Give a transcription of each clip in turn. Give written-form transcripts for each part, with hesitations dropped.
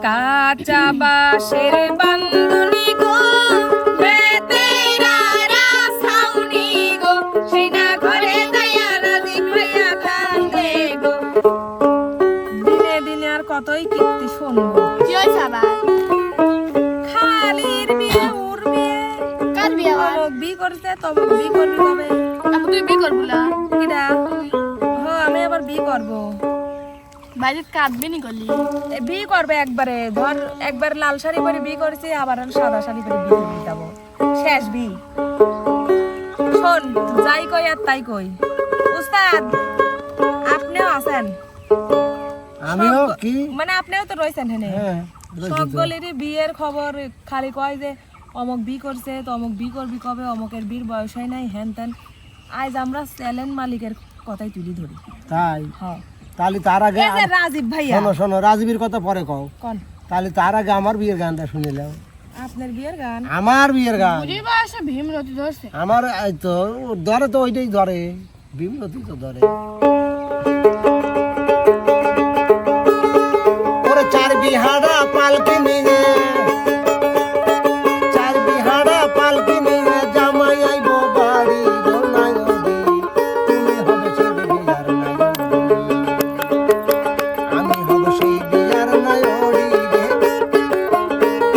কাঁচা বাঁশের বান্ধুনি গো, বেতেরা ছাউনি গো, সেই না ঘরে যাইয়া রাজীব ভাইয়া কান্দে গো। দিনে দিনে আর কতই কীর্তি শুনবো। কি হয়েছে আবার? খালির বিয়ে, ওর বিয়ে। কার বিয়ে আবার? অমুক বিয়ে করছে, তমুক বিয়ে করবি কবে? আপু তুই বিয়ে করবি না? কিরা? আমি আবার বিয়ে করবো। বাইরে কাঁদবি নি করলি? বিয়ে করবে একবারে, ধর একবার লাল শাড়ি পরে বিয়ে করেছি, আবার সাদা শাড়ি পরে বিয়ে করে যাবো। শেষ বিয়ে। শোন, যাই কই আর তাই কই। উস্তাদ, আপনিও আছেন? আমিও কি মানে আপনিও তো রয়েছেন হেনে। সকলেরই বিয়ের খবর খালি কয় যে অমুক বিয়ে করছে, তো অমুক বিয়ে করবি কবে, অমুকের বিয়ের বয়স হয় নাই, হ্যান ত্যান। আজ আমরা চ্যালেঞ্জ মালিকের কথাই তুলি ধরি। তাই? হ্যাঁ। তাহলে তার আগে এই যে রাজীব ভাইয়া। শোনো শোনো, রাজবীর কথা পরে কও। কোন? তাহলে তার আগে আমার বিয়ের গানটা শুনিলাম। আপনার বিয়ের গান? আমার বিয়ের গান। বুঝি বয়সে ভীমরতি ধরছে। আমার এই তো ধরে, তো ওইটাই ধরে, বিমরতি তো ধরে। ওরে চার বিহাড়া পালকি নিয়ে, চার বিহাড়া পালকি নিয়ে জামাই আইব বাড়ি গো নায়রি, তুমি হবে সেই বিয়ার নায়রি, আমি হব সেই বিয়ার নায়রি রে,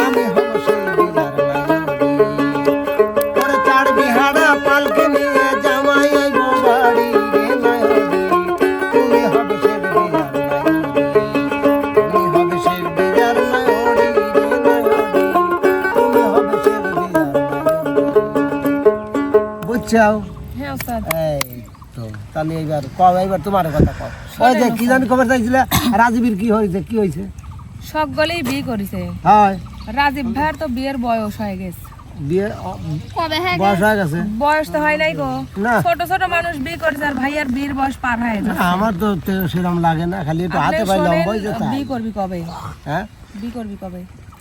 আমি হব সেই বিয়ার নায়রি। ওরে চার বিহাড়া পালকি নিয়ে জামাই আইব বাড়ি রে নায়রি, তুমি হবে সেই বিয়ার নায়রি, তুমি হবে সেই বিয়ার নায়রি রে নায়রি, তুমি হবে সেই বিয়ার নায়রি। বুঝছাও? হ্যাঁ উস্তাদ। এই তো তাহলে এইবার কও, এইবার তোমার কথা কও। ওই যে কি জানি খবর চাইছিলে, রাজবীর কি হয়েছে, কি হয়েছে? সকলেই বিয়ে করেছে। হয় রাজীব ভাইয়ের তো বিয়ের বয়স হয়ে গেছে। বিয়ে কবে হ্যাঁ বয়স হয়ে গেছে? বয়স তো হয় নাই গো। না। ছোট ছোট মানুষ বিয়ে করেছে, আর ভাইয়ার বিয়ের বয়স পার হয়ে না, যাচ্ছে। আমার তো সেরকম লাগে না, খালি একটু হাতে আপনি পাই শোনেন, লম্বা হয়েছে তাই। বিয়ে করবি কবে? হ্যাঁ, বিয়ে করবি কবে?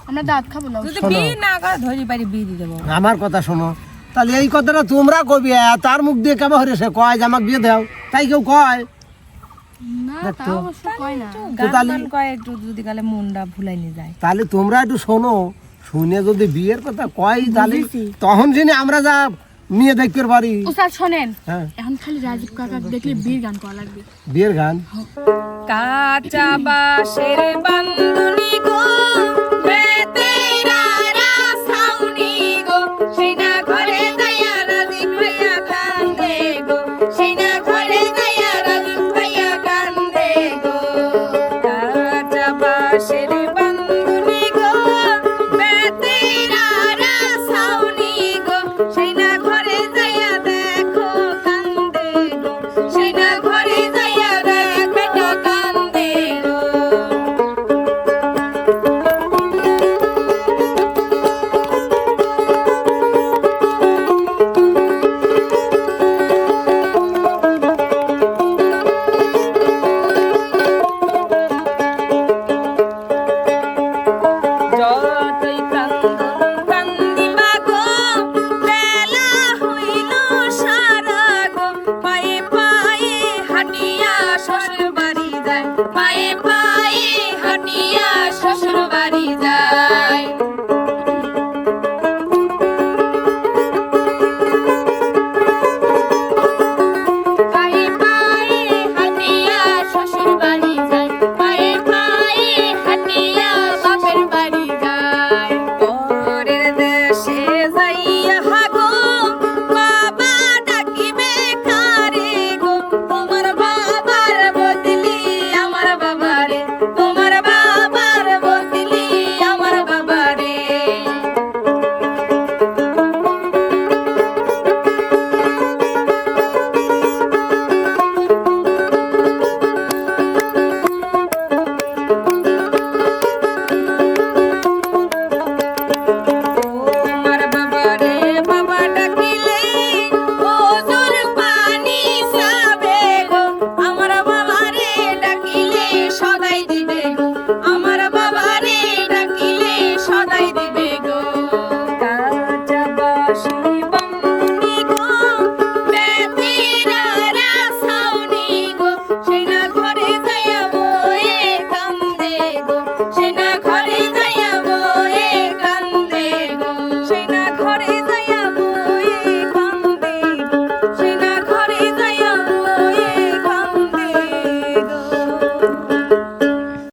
আমরা দাঁত খাবো না। যদি বিয়ে না করে ধরি পারি বিয়ে দিয়ে দেবো। আমার কথা শোনো, তাহলে এই কথাটা তোমরা কবি, তার মুখ দিয়ে কেমন হরে সে কয় যে আমাকে বিয়ে দাও, তাই কেউ কয়? না তা তো। অবশ্য কয় না। গান তাহলে- গান কয় একটু, যদি গালে মনটা ভুলাই নিয়ে যায়। তাহলে তোমরা একটু শোনো, শুনে যদি বিয়ের কথা কয় তাহলে তখন যিনি আমরা যা নিয়ে দেখতে পারি। উস্তাদ শোনেন, হ্যাঁ, এখন খালি রাজীব কাকা দেখলে বীর গান করা লাগবে। বিয়ের গান। কাঁচা বাঁশের বান্ধুনি গো, বেতেরা ছাউনি গো, সেই না ঘরে যাইয়া রাজীব ভাইয়া কান্দে গো, সেই না ঘরে যাইয়া রাজীব ভাইয়া কান্দে গো। কাঁচা বাঁশের বান্ধুনি গো, বেতেরা ছাউনি গো, সেই না ঘরে যাইয়া দেখো কান্দে গো, সেই না ঘরে যাইয়া দেখো কান্দে গো। যতই কান্দন কান্দিবা গো, বেলা হইল সারা গো, পায়ে পায়ে হাঁটিয়া শ্বশুর বাড়ি যায়, পায়ে পায়ে হাঁটিয়া শ্বশুর বাড়ি যায়।